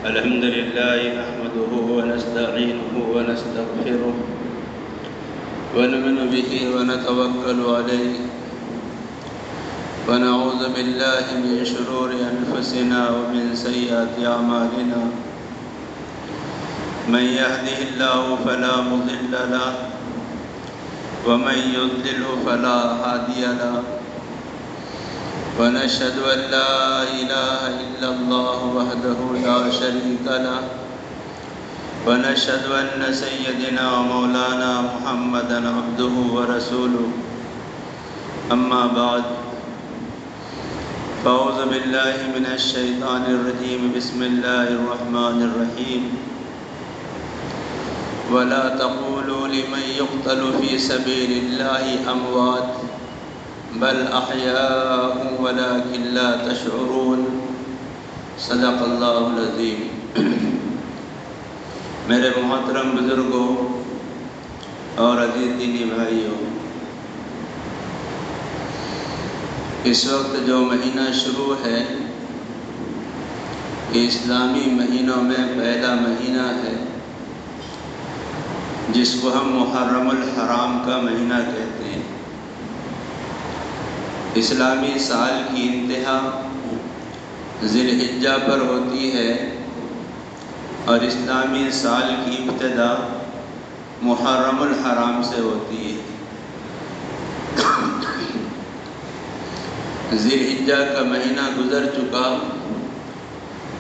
الحمد لله نحمده ونستعينه ونستغفره ونؤمن به ونتوكل عليه ونعوذ بالله من شرور أنفسنا ومن سيئات أعمالنا من يهده الله فلا مضل له ومن يضلل فلا هادي له ونشهد أن لا إله إلا الله وحده لا شريك له ونشهد أن سيدنا ومولانا محمدا عبده ورسوله أما بعد فأعوذ بالله من الشيطان الرجيم بسم الله الرحمن الرحيم ولا تقولوا لمن يقتل في سبيل الله أموات بل أحياء ولكن لا تشعرون صدق اللہ العظیم۔ میرے محترم بزرگوں اور عزیز دینی بھائیوں، اس وقت جو مہینہ شروع ہے یہ اسلامی مہینوں میں پہلا مہینہ ہے جس کو ہم محرم الحرام کا مہینہ کہتے ہیں۔ اسلامی سال کی انتہا ذی الحجہ پر ہوتی ہے اور اسلامی سال کی ابتدا محرم الحرام سے ہوتی ہے۔ ذی الحجہ کا مہینہ گزر چکا،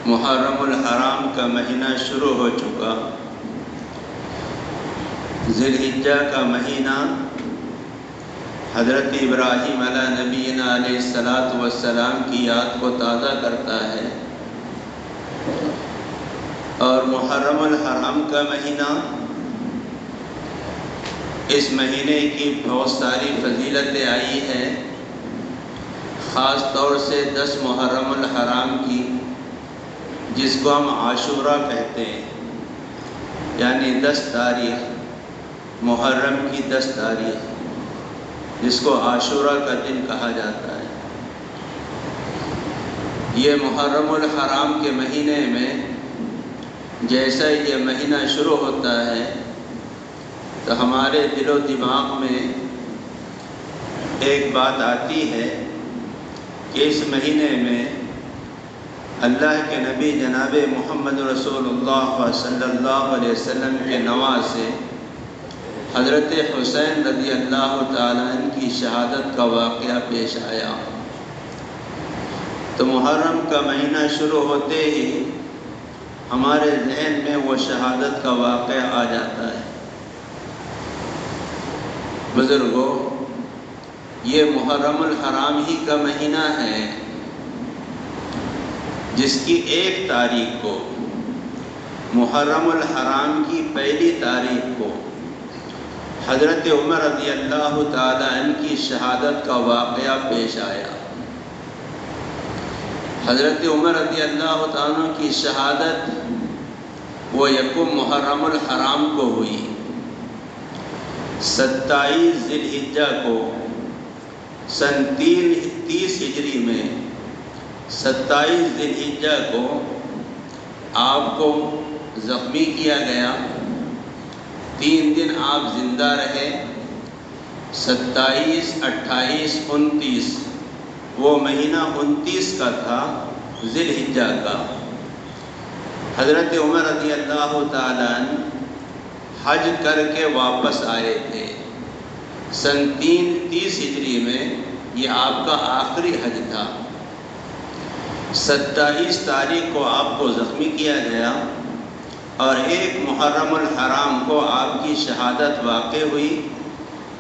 محرم الحرام کا مہینہ شروع ہو چکا۔ ذی الحجہ کا مہینہ حضرت ابراہیم علیہ نبینا علیہ السلام کی یاد کو تازہ کرتا ہے، اور محرم الحرام کا مہینہ، اس مہینے کی بہت ساری فضیلتیں آئی ہیں، خاص طور سے 10 محرم الحرام کی، جس کو ہم عاشورہ کہتے ہیں، یعنی 10 تاریخ محرم کی 10 تاریخ، جس کو عاشورہ کا دن کہا جاتا ہے۔ یہ محرم الحرام کے مہینے میں جیسا یہ مہینہ شروع ہوتا ہے تو ہمارے دل و دماغ میں ایک بات آتی ہے کہ اس مہینے میں اللہ کے نبی جناب محمد رسول اللہ صلی اللہ علیہ وسلم کے نواسے حضرت حسین رضی اللہ تعالیٰ عنہ کی شہادت کا واقعہ پیش آیا۔ تو محرم کا مہینہ شروع ہوتے ہی ہمارے ذہن میں وہ شہادت کا واقعہ آ جاتا ہے۔ بزرگوں، یہ محرم الحرام ہی کا مہینہ ہے جس کی 1 تاریخ کو، محرم الحرام کی پہلی تاریخ کو حضرت عمر رضی اللہ تعالیٰ عنہ کی شہادت کا واقعہ پیش آیا۔ حضرت عمر رضی اللہ تعالیٰ عنہ کی شہادت وہ یکم محرم الحرام کو ہوئی۔ 27 ذی الحجہ کو سن 30 ہجری میں 27 ذی الحجہ کو آپ کو زخمی کیا گیا۔ 3 دن آپ زندہ رہے، 27، 28، 29، وہ مہینہ 29 کا تھا ذی الحجہ کا۔ حضرت عمر رضی اللہ تعالیٰ عنہ حج کر کے واپس آئے تھے۔ سن 30 ہجری میں یہ آپ کا آخری حج تھا۔ 27 تاریخ کو آپ کو زخمی کیا گیا اور 1 محرم الحرام کو آپ کی شہادت واقع ہوئی،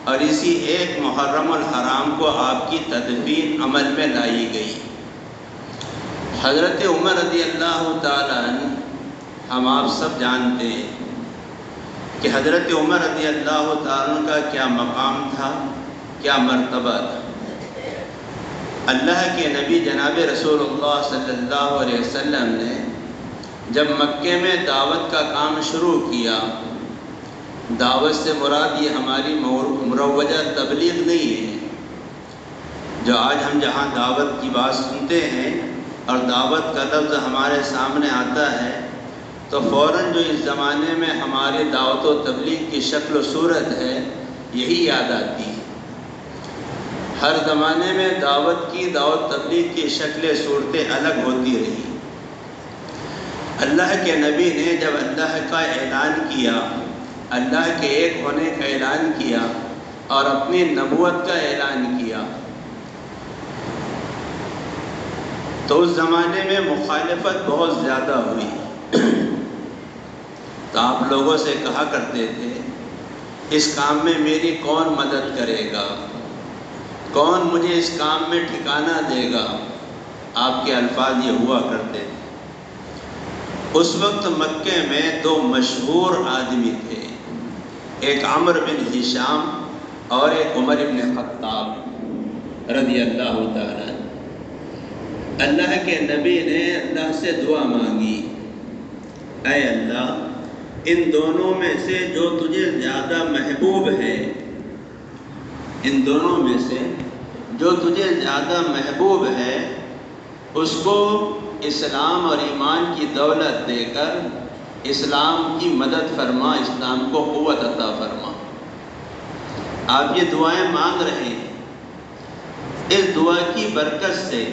اور اسی 1 محرم الحرام کو آپ کی تدفین عمل میں لائی گئی۔ حضرت عمر رضی اللہ تعالیٰ عنہ، ہم آپ سب جانتے ہیں کہ حضرت عمر رضی اللہ تعالیٰ عنہ کا کیا مقام تھا، کیا مرتبہ تھا۔ اللہ کے نبی جناب رسول اللہ صلی اللہ علیہ وسلم نے جب مکے میں دعوت کا کام شروع کیا، دعوت سے مراد یہ ہماری مروجہ تبلیغ نہیں ہے، جو آج ہم جہاں دعوت کی بات سنتے ہیں اور دعوت کا لفظ ہمارے سامنے آتا ہے تو فوراً جو اس زمانے میں ہماری دعوت و تبلیغ کی شکل و صورت ہے یہی یاد آتی ہے۔ ہر زمانے میں دعوت تبلیغ کی شکلیں صورتیں الگ ہوتی رہی۔ اللہ کے نبی نے جب اللہ کا اعلان کیا، اللہ کے ایک ہونے کا اعلان کیا اور اپنی نبوت کا اعلان کیا، تو اس زمانے میں مخالفت بہت زیادہ ہوئی۔ تو آپ لوگوں سے کہا کرتے تھے اس کام میں میری کون مدد کرے گا، کون مجھے اس کام میں ٹھکانہ دے گا۔ آپ کے الفاظ یہ ہوا کرتے تھے۔ اس وقت مکے میں دو مشہور آدمی تھے، ایک عمرو بن ہشام اور ایک عمر بن خطاب رضی اللہ تعالیٰ۔ اللہ کے نبی نے اللہ سے دعا مانگی، اے اللہ ان دونوں میں سے جو تجھے زیادہ محبوب ہے، ان دونوں میں سے جو تجھے زیادہ محبوب ہے اس کو اسلام اور ایمان کی دولت دے کر اسلام کی مدد فرما، اسلام کو قوت عطا فرما۔ آپ یہ دعائیں مانگ رہے ہیں، اس دعا کی برکت سے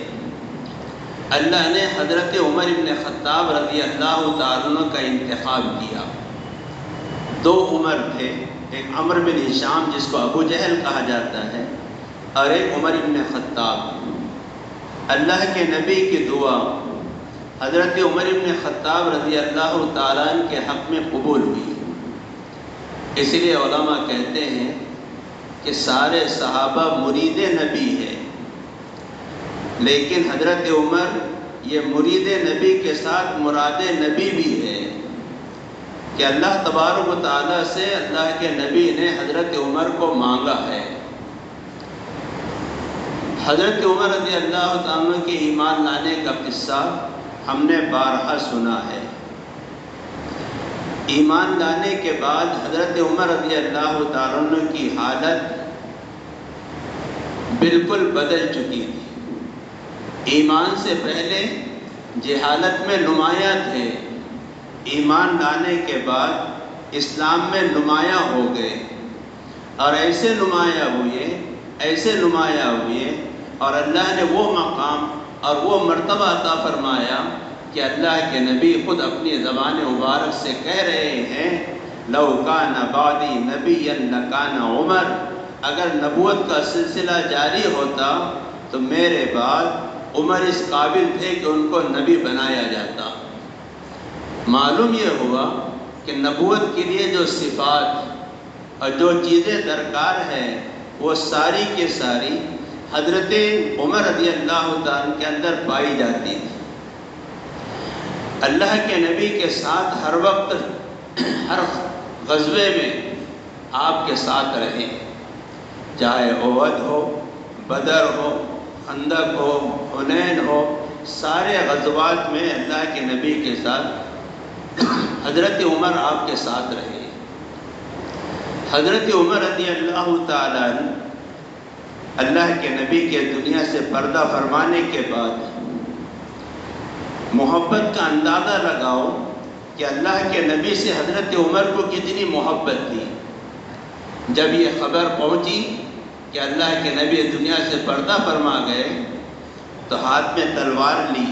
اللہ نے حضرت عمر بن خطاب رضی اللہ تعالیٰ عنہ کا انتخاب کیا۔ دو عمر تھے، ایک عمرو بن ہشام جس کو ابو جہل کہا جاتا ہے اور ایک عمر بن خطاب۔ اللہ کے نبی کی دعا حضرت عمر بن خطاب رضی اللہ تعالیٰ عنہ کے حق میں قبول ہوئی۔ اس لیے علماء کہتے ہیں کہ سارے صحابہ مرید نبی ہیں، لیکن حضرت عمر یہ مرید نبی کے ساتھ مراد نبی بھی ہے کہ اللہ تبارک و تعالیٰ سے اللہ کے نبی نے حضرت عمر کو مانگا ہے۔ حضرت عمر رضی اللہ تعالیٰ کے ایمان لانے کا قصہ ہم نے بارہا سنا ہے۔ ایمان لانے کے بعد حضرت عمر رضی اللہ تعالیٰ کی حالت بالکل بدل چکی تھی۔ ایمان سے پہلے جہالت میں نمایاں تھے، ایمان لانے کے بعد اسلام میں نمایاں ہو گئے اور ایسے نمایاں ہوئے اور اللہ نے وہ مقام اور وہ مرتبہ عطا فرمایا کہ اللہ کے نبی خود اپنی زبان مبارک سے کہہ رہے ہیں لو کان بعدی نبیا لکان عمر، اگر نبوت کا سلسلہ جاری ہوتا تو میرے بعد عمر اس قابل تھے کہ ان کو نبی بنایا جاتا۔ معلوم یہ ہوا کہ نبوت کے لیے جو صفات اور جو چیزیں درکار ہیں وہ ساری کے ساری حضرت عمر رضی اللہ تعالیٰ کے اندر پائی جاتی تھی۔ اللہ کے نبی کے ساتھ ہر وقت ہر غزوے میں آپ کے ساتھ رہے، چاہے احد ہو، بدر ہو، خندق ہو، حنین ہو، سارے غزوات میں اللہ کے نبی کے ساتھ حضرت عمر آپ کے ساتھ رہے۔ حضرت عمر رضی اللہ تعالیٰ اللہ کے نبی کے دنیا سے پردہ فرمانے کے بعد محبت کا اندازہ لگاؤ کہ اللہ کے نبی سے حضرت عمر کو کتنی محبت تھی۔ جب یہ خبر پہنچی کہ اللہ کے نبی دنیا سے پردہ فرما گئے تو ہاتھ میں تلوار لی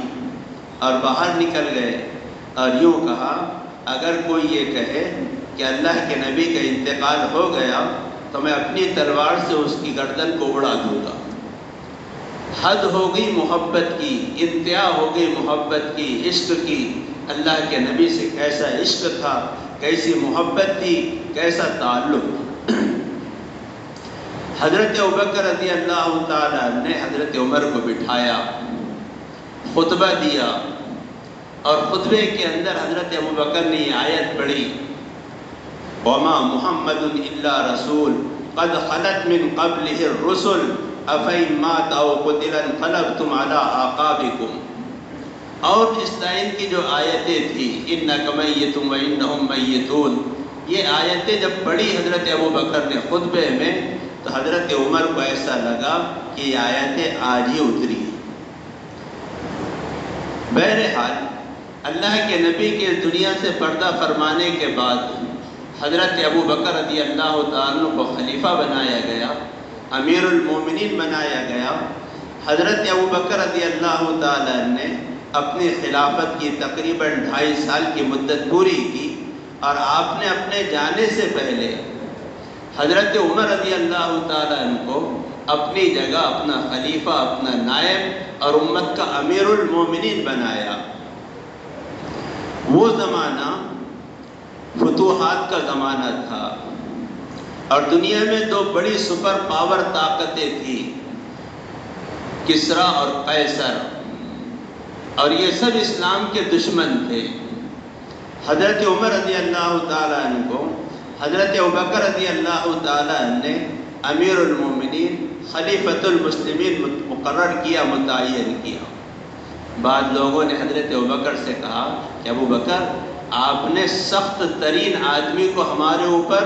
اور باہر نکل گئے اور یوں کہا اگر کوئی یہ کہے کہ اللہ کے نبی کا انتقال ہو گیا تو میں اپنی تلوار سے اس کی گردن کو اڑا دوں گا۔ حد ہو گئی محبت کی، انتہا ہو گئی محبت کی، عشق کی۔ اللہ کے نبی سے کیسا عشق تھا، کیسی محبت تھی، کیسا تعلق۔ حضرت ابوبکر رضی اللہ تعالیٰ نے حضرت عمر کو بٹھایا، خطبہ دیا اور خطبے کے اندر حضرت ابوبکر نے یہ آیت پڑھی وَمَا مُحَمَّدٌ إِلَّا رَسُولٌ قَدْ خَلَتْ مِن قَبْلِهِ الرُّسُلُ أَفَإِن مَاتَ أَوْ قُتِلَ انقلبتم عَلَىٰ أَعْقَابِكُمْ۔ اور اس لائن کی جو آیتیں تھیں إِنَّكَ مَيِّتٌ وَإِنَّهُمْ مَيِّتُونَ، یہ آیتیں جب پڑھی حضرت ابوبکر نے خطبے میں تو حضرت عمر کو ایسا لگا کہ یہ آیتیں آج ہی اتری۔ بہرحال اللہ کے نبی کے دنیا سے پردہ فرمانے کے بعد حضرت ابو بکر رضی اللہ تعالیٰ عنہ کو خلیفہ بنایا گیا، امیر المومنین بنایا گیا۔ حضرت ابو بکر رضی اللہ تعالیٰ عنہ نے اپنی خلافت کی تقریباً 2.5 سال کی مدت پوری کی، اور آپ نے اپنے جانے سے پہلے حضرت عمر رضی اللہ تعالیٰ عنہ کو اپنی جگہ اپنا خلیفہ، اپنا نائب اور امت کا امیر المومنین بنایا۔ وہ زمانہ فتوحات کا زمانہ تھا، اور دنیا میں 2 بڑی سپر پاور طاقتیں تھیں، کسریٰ اور قیصر، اور یہ سب اسلام کے دشمن تھے۔ حضرت عمر رضی اللہ تعالیٰ عنہ کو حضرت ابوبکر رضی اللہ تعالیٰ عنہ نے امیر المومنین، خلیفۃ المسلمین مقرر کیا، متعین کیا۔ بعض لوگوں نے حضرت ابوبکر سے کہا کہ ابو بکر، آپ نے سخت ترین آدمی کو ہمارے اوپر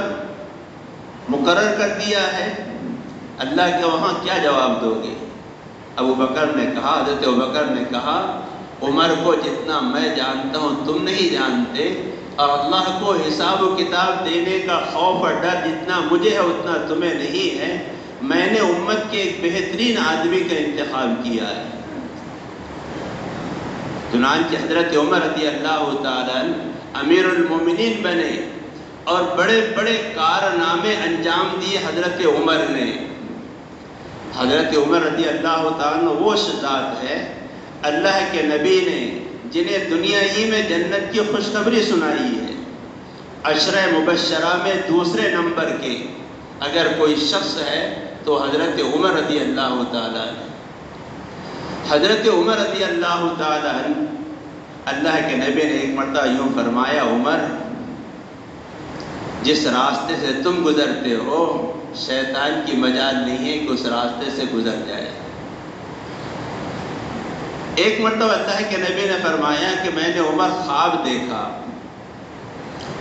مقرر کر دیا ہے، اللہ کے وہاں کیا جواب دو گے؟ ابو بکر نے کہا، حضرت ابوبکر نے کہا، عمر کو جتنا میں جانتا ہوں تم نہیں جانتے، اور اللہ کو حساب و کتاب دینے کا خوف اور ڈر جتنا مجھے ہے اتنا تمہیں نہیں ہے۔ میں نے امت کے ایک بہترین آدمی کا انتخاب کیا ہے۔ چنانچہ حضرت عمر رضی اللہ تعالیٰ امیر المومنین بنے، اور بڑے بڑے کارنامے انجام دیے حضرت عمر نے۔ حضرت عمر رضی اللہ تعالیٰ وہ ذات ہے، اللہ کے نبی نے جنہیں دنیا ہی میں جنت کی خوشخبری سنائی ہے۔ عشرہ مبشرہ میں دوسرے نمبر کے اگر کوئی شخص ہے تو حضرت عمر رضی اللہ تعالیٰ عنہ۔ حضرت عمر رضی اللہ تعالیٰ عنہ، اللہ کے نبی نے ایک مرتبہ یوں فرمایا، عمر، جس راستے سے تم گزرتے ہو شیطان کی مجال نہیں ہے کہ اس راستے سے گزر جائے۔ ایک مرتبہ اللہ کے نبی نے فرمایا کہ میں نے عمر خواب دیکھا،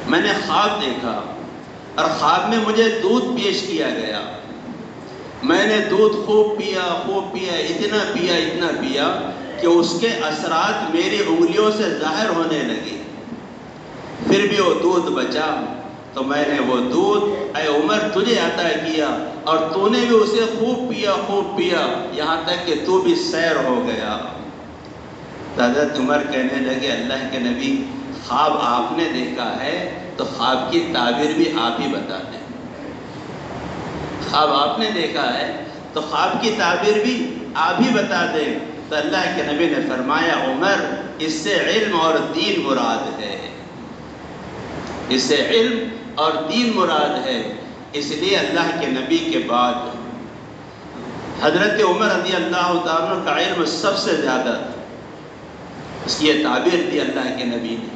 میں نے خواب دیکھا، اور خواب میں مجھے دودھ پیش کیا گیا۔ میں نے دودھ خوب پیا، اتنا پیا کہ اس کے اثرات میری انگلیوں سے ظاہر ہونے لگے۔ پھر بھی وہ دودھ بچا، تو میں نے وہ دودھ اے عمر تجھے عطا کیا، اور تو نے بھی اسے خوب پیا، یہاں تک کہ تو بھی سیر ہو گیا۔ حضرت عمر کہنے لگے، اللہ کے نبی، خواب آپ نے دیکھا ہے تو خواب کی تعبیر بھی آپ ہی بتا دیں۔ خواب آپ نے دیکھا ہے تو خواب کی تعبیر بھی آپ ہی بتا دیں۔ تو اللہ کے نبی نے فرمایا، عمر، اس سے علم اور دین مراد ہے، اس سے علم اور دین مراد ہے۔ اس لیے اللہ کے نبی کے بعد حضرت عمر رضی اللہ تعالیٰ کا علم سب سے زیادہ تھا، اس کی یہ تعبیر دی اللہ کے نبی نے۔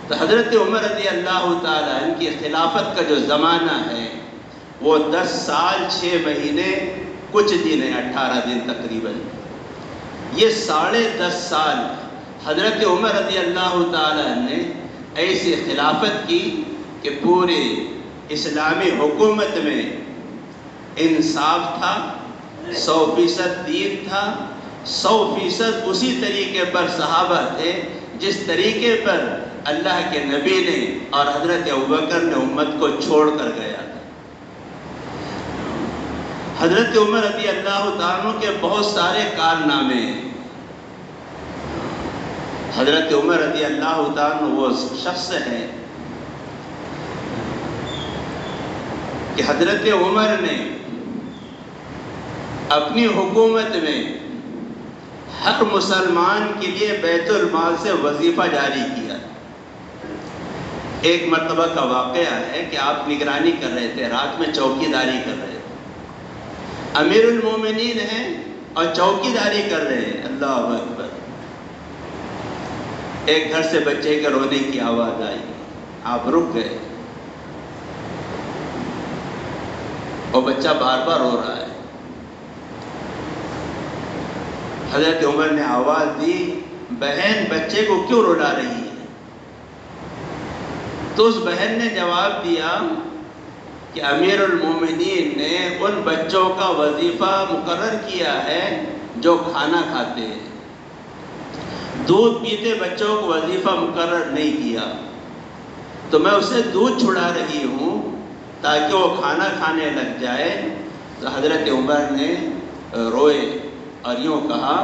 تو حضرت عمر رضی اللہ تعالیٰ عنہ کی خلافت کا جو زمانہ ہے وہ 10 سال 6 مہینے کچھ دن ہے، 18 دن تقریباً۔ یہ 10.5 سال حضرت عمر رضی اللہ تعالیٰ عنہ نے ایسی خلافت کی کہ پورے اسلامی حکومت میں انصاف تھا، 100% دین تھا، 100% اسی طریقے پر صحابہ تھے جس طریقے پر اللہ کے نبی نے اور حضرت ابوبکر نے امت کو چھوڑ کر گیا تھا۔ حضرت عمر رضی اللہ تعالیٰ کے بہت سارے کارنامے ہیں۔ حضرت عمر رضی اللہ تعالیٰ وہ شخص ہے کہ حضرت عمر نے اپنی حکومت میں ہر مسلمان کے لیے بیت المال سے وظیفہ جاری کیا۔ ایک مرتبہ کا واقعہ ہے کہ آپ نگرانی کر رہے تھے، رات میں چوکی داری کر رہے تھے، امیر المومنین ہیں اور چوکی داری کر رہے ہیں، اللہ اکبر۔ ایک گھر سے بچے کے رونے کی آواز آئی، آپ رک گئے، اور بچہ بار بار رو رہا ہے۔ حضرت عمر نے آواز دی، بہن بچے کو کیوں رلا رہی ہے؟ تو اس بہن نے جواب دیا کہ امیر المومنین نے ان بچوں کا وظیفہ مقرر کیا ہے جو کھانا کھاتے ہیں، دودھ پیتے بچوں کو وظیفہ مقرر نہیں کیا، تو میں اسے دودھ چھڑا رہی ہوں تاکہ وہ کھانا کھانے لگ جائے۔ تو حضرت عمر نے روئے اور یوں کہا،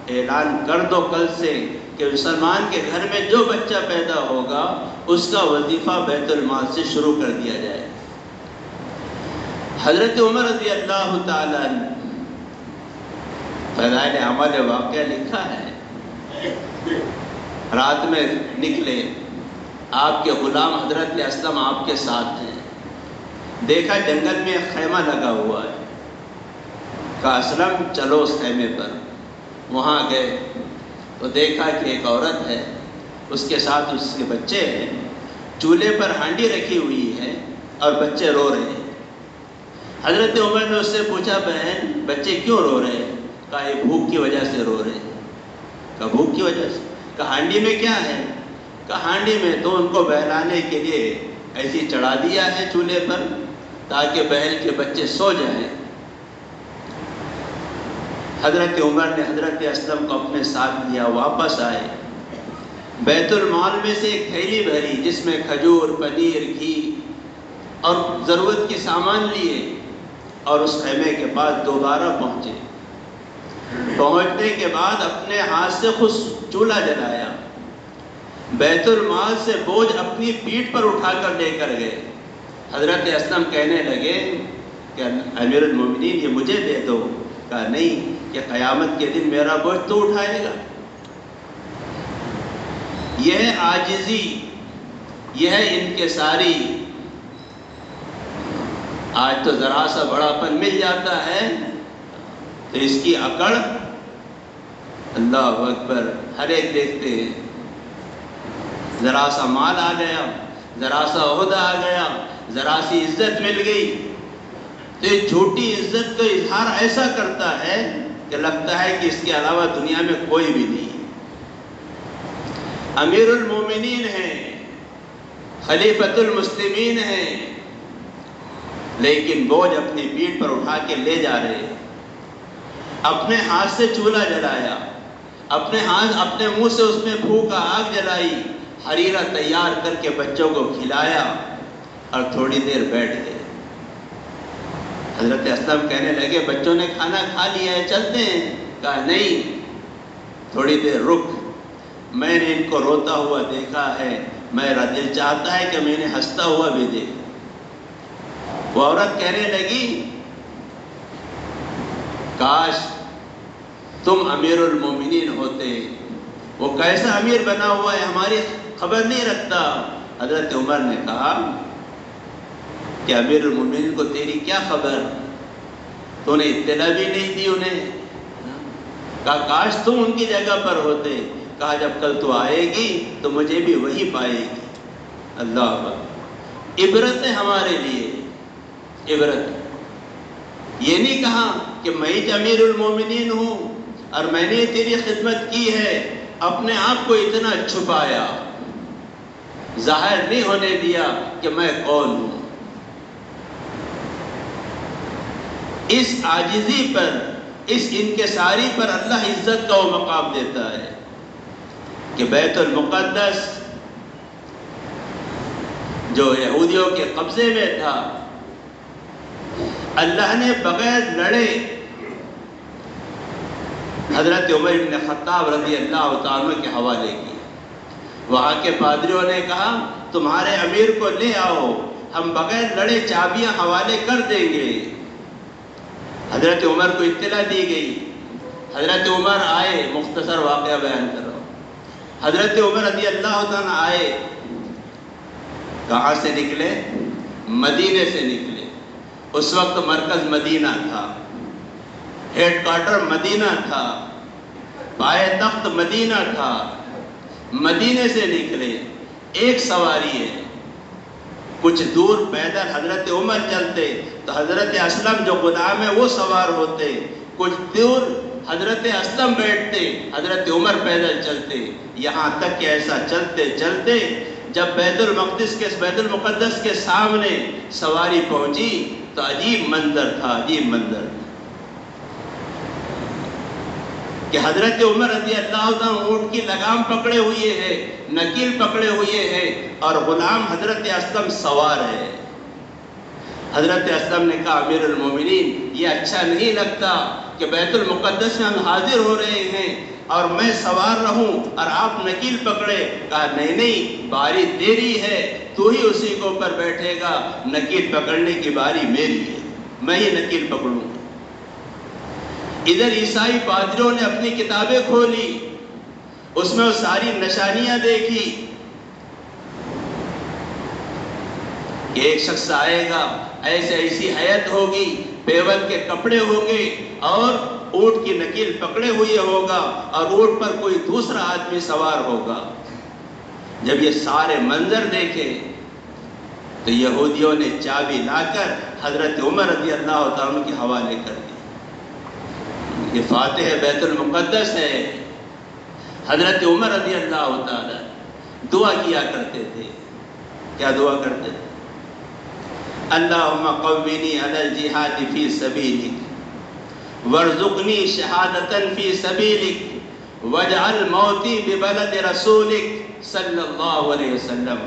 اعلان کر دو کل سے کہ مسلمان کے گھر میں جو بچہ پیدا ہوگا اس کا وظیفہ بیت المال سے شروع کر دیا جائے۔ حضرت عمر رضی اللہ تعالیٰ عنہ، فضائل اعمال واقعہ لکھا ہے، رات میں نکلے، آپ کے غلام حضرت اسلم آپ کے ساتھ ہیں، دیکھا جنگل میں ایک خیمہ لگا ہوا ہے، کہا اسلم چلو اس خیمے پر۔ وہاں گئے تو دیکھا کہ ایک عورت ہے، اس کے ساتھ اس کے بچے ہیں، چولہے پر ہانڈی رکھی ہوئی ہے اور بچے رو رہے ہیں۔ حضرت عمر نے اس سے پوچھا، بہن بچے کیوں رو رہے ہیں؟ کہا یہ بھوک کی وجہ سے رو رہے ہیں۔ کہا بھوک کی وجہ سے؟ کہا ہانڈی میں کیا ہے؟ کہا ہانڈی میں تو ان کو بہلانے کے لیے ایسی چڑھا دیا ہے چولہے پر تاکہ بہل کے بچے سو جائیں۔ حضرت عمر نے حضرت اسلم کو اپنے ساتھ لیا، واپس آئے، بیت المال میں سے ایک تھیلی بھری جس میں کھجور، پنیر، گھی اور ضرورت کے سامان لیے، اور اس خیمے کے پاس دوبارہ پہنچے۔ پہنچنے کے بعد اپنے ہاتھ سے خود چولہا جلایا، بیت المال سے بوجھ اپنی پیٹھ پر اٹھا کر لے کر گئے۔ حضرت اسلم کہنے لگے کہ امیر المومنین یہ مجھے دے دو۔ کہا نہیں، کہ قیامت کے دن میرا بوجھ تو اٹھائے گا۔ یہ ہے عاجزی، یہ ہے انکساری۔ آج تو ذرا سا بڑا پن مل جاتا ہے تو اس کی اکڑ، اللہ اکبر، ہر ایک دیکھتے ہیں۔ ذرا سا مال آ گیا، ذرا سا عہدہ آ گیا، ذرا سی عزت مل گئی تو یہ جھوٹی عزت کا اظہار ایسا کرتا ہے کہ لگتا ہے کہ اس کے علاوہ دنیا میں کوئی بھی نہیں۔ امیر المومنین ہیں، خلیفۃ المسلمین ہیں، لیکن بوجھ اپنی پیٹھ پر اٹھا کے لے جا رہے ہیں۔ اپنے ہاتھ سے چولہا جلایا، اپنے منہ سے اس میں پھونکا، آگ جلائی، حریرہ تیار کر کے بچوں کو کھلایا اور تھوڑی دیر بیٹھ گئے۔ حضرت اسلم کہنے لگے بچوں نے کھانا کھا لیا ہے، چلتے ہیں؟ کہا نہیں، تھوڑی دیر رک، میں نے ان کو روتا ہوا دیکھا ہے، میرا دل چاہتا ہے کہ میں نے ہنستا ہوا بھی دیکھا۔ وہ عورت کہنے لگی کاش تم امیر المومنین ہوتے، وہ کیسا امیر بنا ہوا ہے ہماری خبر نہیں رکھتا۔ حضرت عمر نے کہا کہ امیر المومنین کو تیری کیا خبر، تو نے اطلاع بھی نہیں دی انہیں۔ کہا کاش تم ان کی جگہ پر ہوتے۔ کہا جب کل تو آئے گی تو مجھے بھی وہی پائے گی۔ اللہ اکبر، عبرت ہے ہمارے لیے، عبرت۔ یہ نہیں کہا کہ میں ہی امیر المومنین ہوں اور میں نے تیری خدمت کی ہے، اپنے آپ کو اتنا چھپایا، ظاہر نہیں ہونے دیا کہ میں کون ہوں۔ اس عاجزی پر، اس انکساری پر اللہ عزت کا وہ مقام دیتا ہے کہ بیت المقدس جو یہودیوں کے قبضے میں تھا، اللہ نے بغیر لڑے حضرت عمر بن خطاب رضی اللہ تعالیٰ کے حوالے کیا۔ وہاں کے پادریوں نے کہا تمہارے امیر کو لے آؤ، ہم بغیر لڑے چابیاں حوالے کر دیں گے۔ حضرت عمر کو اطلاع دی گئی، حضرت عمر آئے، مختصر واقعہ بیان کر رہا ہوں۔ حضرت عمر رضی اللہ تعالیٰ آئے، کہاں سے نکلے؟ مدینے سے نکلے۔ اس وقت مرکز مدینہ تھا، ہیڈ کوارٹر مدینہ تھا، پائے تخت مدینہ تھا۔ مدینے سے نکلے، ایک سواری ہے، کچھ دور پیدل حضرت عمر چلتے تو حضرت اسلم جو غلام ہے وہ سوار ہوتے، کچھ دور حضرت اسلم بیٹھتے، حضرت عمر پیدل چلتے، یہاں تک کہ ایسا چلتے چلتے جب بیت المقدس کے سامنے سواری پہنچی تو عجیب منظر تھا، عجیب منظر کہ حضرت عمر رضی اللہ عنہ اونٹ کی لگام پکڑے ہوئے ہیں، نکیل پکڑے ہوئے ہیں، اور غلام حضرت اسلم سوار ہے۔ حضرت اسلم نے کہا امیر المومنین یہ اچھا نہیں لگتا کہ بیت المقدس میں ہم حاضر ہو رہے ہیں اور میں سوار رہوں اور آپ نکیل پکڑے۔ کہا نہیں نہیں، باری تیری ہے، تو ہی اسی کے اوپر بیٹھے گا، نکیل پکڑنے کی باری میری ہے، میں ہی نکیل پکڑوں۔ ادھر عیسائی پادریوں نے اپنی کتابیں کھولی، اس میں وہ ساری نشانیاں دیکھی کہ ایک شخص آئے گا، ایسی حیت ہوگی، پیول کے کپڑے ہوں گے اور اونٹ کی نکیل پکڑے ہوئے ہوگا اور اونٹ پر کوئی دوسرا آدمی سوار ہوگا۔ جب یہ سارے منظر دیکھے تو یہودیوں نے چابی لا کر حضرت عمر رضی اللہ عنہ کے حوالے کر دی۔ یہ فاتح بیت المقدس ہے۔ حضرت عمر رضی اللہ تعالی دعا کیا کرتے تھے۔ کیا دعا کرتے تھے؟ اللہم قوینی علی الجہاد فی سبیلک وارزقنی شہادتا فی سبیلک واجعل موتی ببلد رسولک صلی اللہ علیہ وسلم۔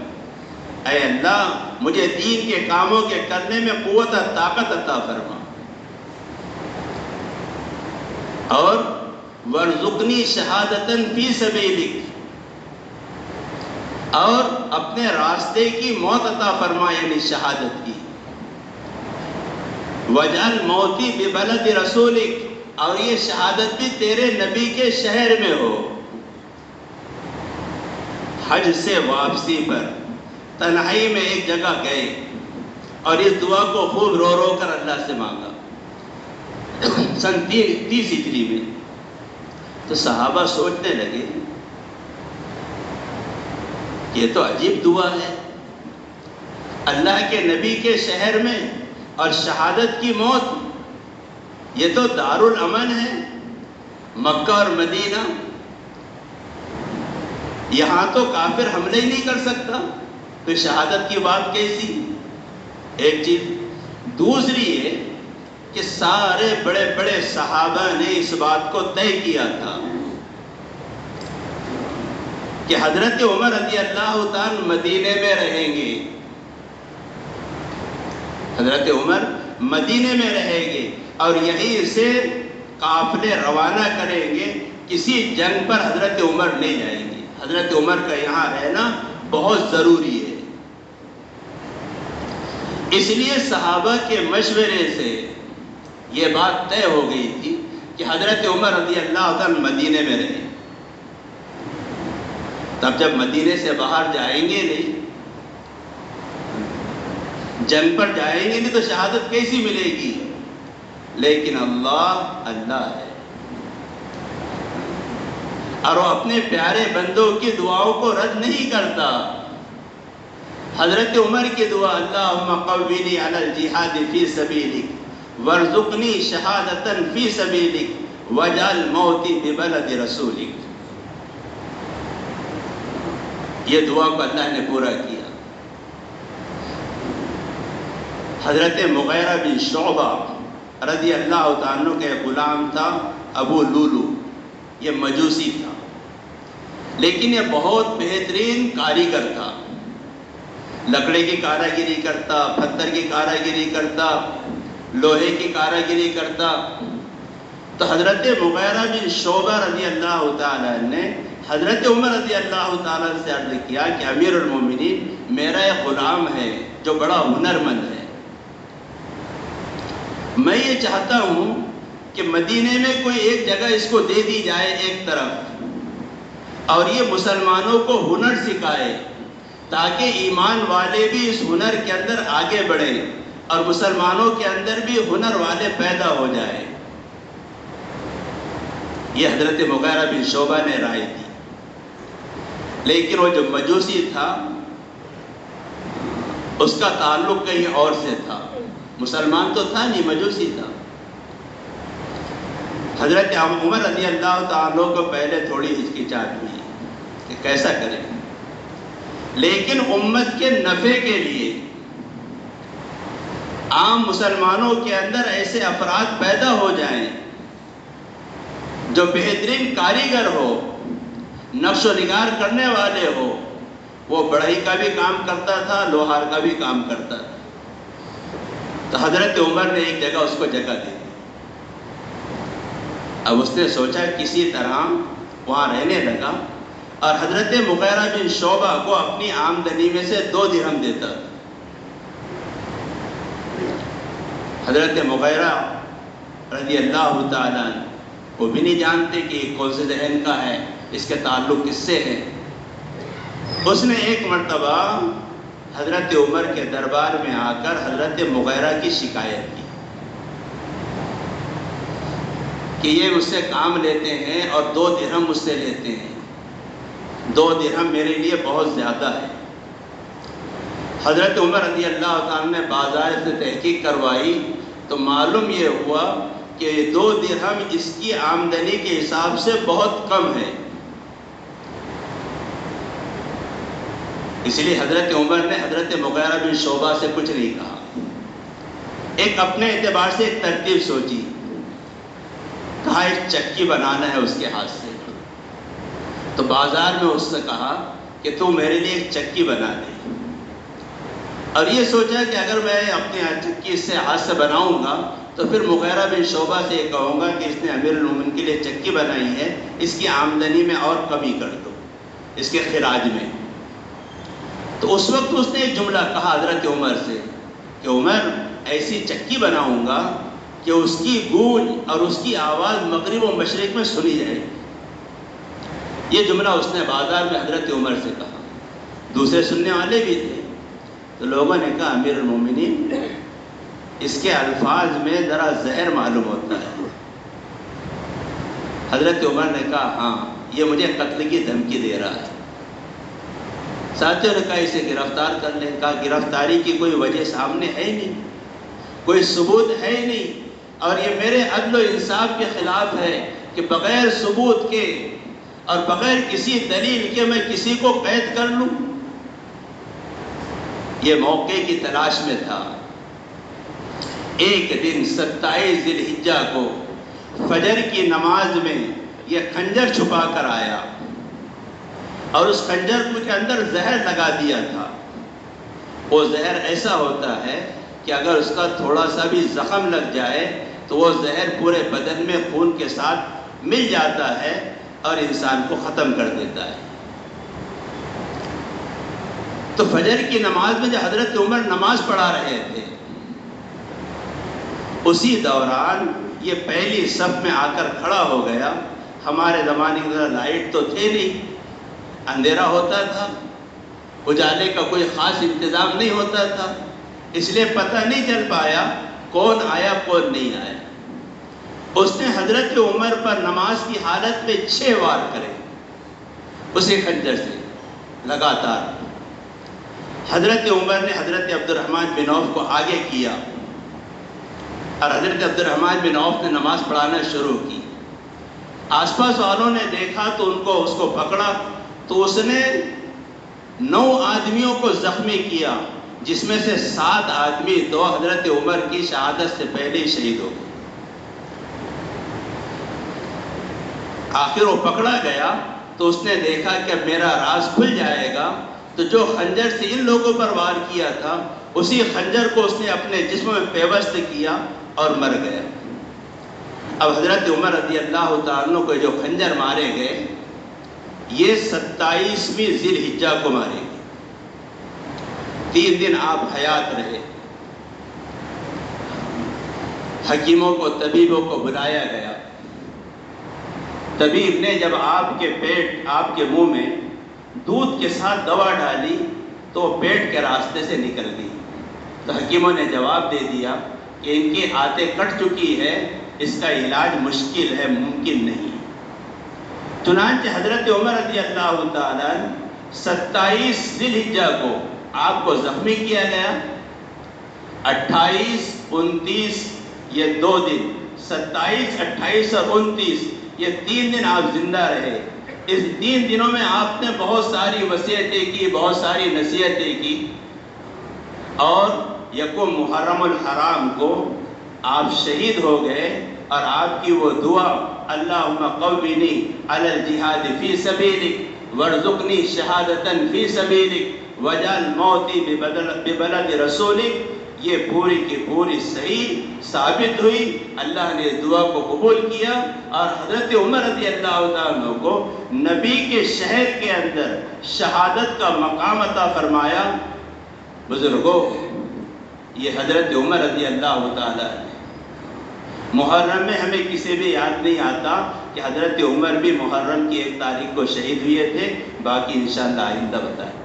اے اللہ مجھے دین کے کاموں کے کرنے میں قوت اور طاقت عطا فرما، اور وارزقنی شہادتا فی سبیلک، اور اپنے راستے کی موت عطا فرما، یعنی شہادت کی۔ وجعل موتی ببلد رسولک، اور یہ شہادت بھی تیرے نبی کے شہر میں ہو۔ حج سے واپسی پر تنہائی میں ایک جگہ گئے اور اس دعا کو خوب رو رو کر اللہ سے مانگا۔ سن 30 ہجری میں تو صحابہ سوچنے لگے یہ تو عجیب دعا ہے، اللہ کے نبی کے شہر میں اور شہادت کی موت، یہ تو دارالامن ہے، مکہ اور مدینہ، یہاں تو کافر حملے ہی نہیں کر سکتا، تو شہادت کی بات کیسی؟ ایک چیز۔ دوسری یہ کہ سارے بڑے بڑے صحابہ نے اس بات کو طے کیا تھا کہ حضرت عمر رضی اللہ تعالیٰ مدینے میں رہیں گے، حضرت عمر مدینے میں رہیں گے اور یہیں سے قافلے روانہ کریں گے، کسی جنگ پر حضرت عمر نہیں جائیں گے، حضرت عمر کا یہاں رہنا بہت ضروری ہے۔ اس لیے صحابہ کے مشورے سے یہ بات طے ہو گئی تھی کہ حضرت عمر رضی اللہ عنہ مدینے میں رہیں۔ تب جب مدینے سے باہر جائیں گے نہیں، جنگ پر جائیں گے نہیں، تو شہادت کیسی ملے گی؟ لیکن اللہ اللہ ہے اور وہ اپنے پیارے بندوں کی دعاؤں کو رد نہیں کرتا۔ حضرت عمر کی دعا اللہم قوینی علی الجہاد فی سبیلک وارزقنی شہادتا فی سبیلک واجعل موتی ببلد رسولک، یہ دعا کو اللہ نے پورا کیا۔ حضرت مغیرہ بن شعبہ رضی اللہ تعالیٰ کے غلام تھا ابو لولو، یہ مجوسی تھا، لیکن یہ بہت بہترین کاریگر تھا، لکڑے کی کاراگری کرتا، پتھر کی کاراگری کرتا، لوہے کی کاراگری کرتا۔ تو حضرت مغیرہ بن شعبہ رضی اللہ تعالیٰ نے حضرت عمر رضی اللہ تعالیٰ سے عرض کیا کہ امیر المومنین میرا ایک غلام ہے جو بڑا ہنرمند ہے، میں یہ چاہتا ہوں کہ مدینے میں کوئی ایک جگہ اس کو دے دی جائے ایک طرف، اور یہ مسلمانوں کو ہنر سکھائے تاکہ ایمان والے بھی اس ہنر کے اندر آگے بڑھیں اور مسلمانوں کے اندر بھی ہنر والے پیدا ہو جائے۔ یہ حضرت مغیرہ بن شعبہ نے رائے دی، لیکن وہ جو مجوسی تھا اس کا تعلق کہیں اور سے تھا، مسلمان تو تھا نہیں، مجوسی تھا۔ حضرت عمر رضی اللہ تعالیٰ کو پہلے تھوڑی ہچکچاہٹ ہوئی کہ کیسا کریں، لیکن امت کے نفع کے لیے عام مسلمانوں کے اندر ایسے افراد پیدا ہو جائیں جو بہترین کاریگر ہو، نقش و نگار کرنے والے ہو، وہ بڑھئی کا بھی کام کرتا تھا، لوہار کا بھی کام کرتا تھا۔ تو حضرت عمر نے ایک جگہ اس کو جگہ دی۔ اب اس نے سوچا کسی طرح وہاں رہنے لگا، اور حضرت مغیرہ بن شعبہ کو اپنی آمدنی میں سے 2 درہم دیتا تھا۔ حضرت مغیرہ رضی اللہ تعالیٰ عنہ وہ بھی نہیں جانتے کہ کون سے ذہن کا ہے، اس کے تعلق کس سے ہے۔ اس نے ایک مرتبہ حضرت عمر کے دربار میں آ کر حضرت مغیرہ کی شکایت کی کہ یہ مجھ سے کام لیتے ہیں اور 2 درہم مجھ سے لیتے ہیں، 2 درہم میرے لیے بہت زیادہ ہے۔ حضرت عمر رضی اللہ تعالیٰ نے بازار سے تحقیق کروائی تو معلوم یہ ہوا کہ 2 درہم اس کی آمدنی کے حساب سے بہت کم ہے۔ اس لیے حضرت عمر نے حضرت مغیرہ بن شعبہ سے کچھ نہیں کہا، ایک اپنے اعتبار سے ایک ترتیب سوچی، کہا ایک چکی بنانا ہے اس کے ہاتھ سے۔ تو بازار میں اس سے کہا کہ تو میرے لیے ایک چکی بنا دے، اور یہ سوچا کہ اگر میں اپنی چکی اس سے ہاتھ سے بناؤں گا تو پھر مغیرہ بن شعبہ سے یہ کہوں گا کہ اس نے امیر المومنین کے لیے چکی بنائی ہے، اس کی آمدنی میں اور کمی کر دو، اس کے خراج میں۔ تو اس وقت اس نے ایک جملہ کہا حضرت عمر سے کہ عمر ایسی چکی بناؤں گا کہ اس کی گونج اور اس کی آواز مغرب و مشرق میں سنی جائے۔ یہ جملہ اس نے بازار میں حضرت عمر سے کہا، دوسرے سننے والے بھی تھے۔ تو لوگوں نے کہا امیر المومنین اس کے الفاظ میں ذرا زہر معلوم ہوتا ہے۔ حضرت عمر نے کہا ہاں، یہ مجھے قتل کی دھمکی دے رہا ہے۔ ساتھیوں نے کہا اسے گرفتار کر لیں۔ کہا گرفتاری کی کوئی وجہ سامنے ہے ہی نہیں، کوئی ثبوت ہے ہی نہیں، اور یہ میرے عدل و انصاف کے خلاف ہے کہ بغیر ثبوت کے اور بغیر کسی دلیل کے میں کسی کو قید کر لوں۔ یہ موقع کی تلاش میں تھا۔ ایک دن 27 ذی الحجہ کو فجر کی نماز میں یہ خنجر چھپا کر آیا، اور اس خنجر کے اندر زہر لگا دیا تھا۔ وہ زہر ایسا ہوتا ہے کہ اگر اس کا تھوڑا سا بھی زخم لگ جائے تو وہ زہر پورے بدن میں خون کے ساتھ مل جاتا ہے اور انسان کو ختم کر دیتا ہے۔ تو فجر کی نماز میں جب حضرت عمر نماز پڑھا رہے تھے، اسی دوران یہ پہلی صف میں آ کر کھڑا ہو گیا۔ ہمارے زمانے میں لائٹ تو تھے نہیں، اندھیرا ہوتا تھا، اجالے کا کوئی خاص انتظام نہیں ہوتا تھا، اس لیے پتہ نہیں چل پایا کون آیا کون نہیں آیا۔ اس نے حضرت عمر پر نماز کی حالت میں 6 وار کرے اسی خنجر سے لگاتار۔ حضرت عمر نے حضرت عبد الرحمن بن عوف کو آگے کیا، اور حضرت عبد الرحمن بن عوف نے نماز پڑھانا شروع کی۔ آس پاس والوں نے دیکھا تو اس کو پکڑا، تو اس نے 9 آدمیوں کو زخمی کیا، جس میں سے 7 آدمی تو حضرت عمر کی شہادت سے پہلے ہی شہید ہو گئے۔ آخر وہ پکڑا گیا تو اس نے دیکھا کہ اب میرا راز کھل جائے گا، تو جو خنجر سے ان لوگوں پر وار کیا تھا اسی خنجر کو اس نے اپنے جسم میں پیوست کیا اور مر گیا۔ اب حضرت عمر رضی اللہ تعالیٰ کو جو خنجر مارے گئے یہ 27ویں ذی الحجہ کو مارے گئے۔ 3 دن آپ حیات رہے۔ حکیموں کو طبیبوں کو بلایا گیا۔ طبیب نے جب آپ کے پیٹ آپ کے منہ میں دودھ کے ساتھ دوا ڈالی تو پیٹ کے راستے سے نکل گئی۔ تو حکیموں نے جواب دے دیا کہ ان کی آتیں کٹ چکی ہے، اس کا علاج مشکل ہے، ممکن نہیں۔ چنانچہ حضرت عمر رضی اللہ تعالیٰ 27 ذی الحجہ کو آپ کو زخمی کیا گیا۔ 28 29 یہ 2 دن، 27 28 اور 29 یہ 3 دن آپ زندہ رہے۔ اس 3 دنوں میں آپ نے بہت ساری وصیتیں کی، بہت ساری نصیحتیں کی، اور یکم محرم الحرام کو آپ شہید ہو گئے، اور آپ کی وہ دعا اللہم قوینی علی الجہاد فی سبیلک وارزقنی شہادتاً فی سبیلک وجعل موتی ببلد رسولک، یہ پوری کی پوری صحیح ثابت ہوئی. اللہ نے اس دعا کو قبول کیا اور حضرت عمر رضی اللہ تعالیٰ عنہ کو نبی کے شہر کے اندر شہادت کا مقام عطا فرمایا. بزرگوں، یہ حضرت عمر رضی اللہ تعالیٰ عنہ. محرم میں ہمیں کسی بھی یاد نہیں آتا کہ حضرت عمر بھی محرم کی 1 تاریخ کو شہید ہوئے تھے. باقی انشاءاللہ آئندہ بتائیں.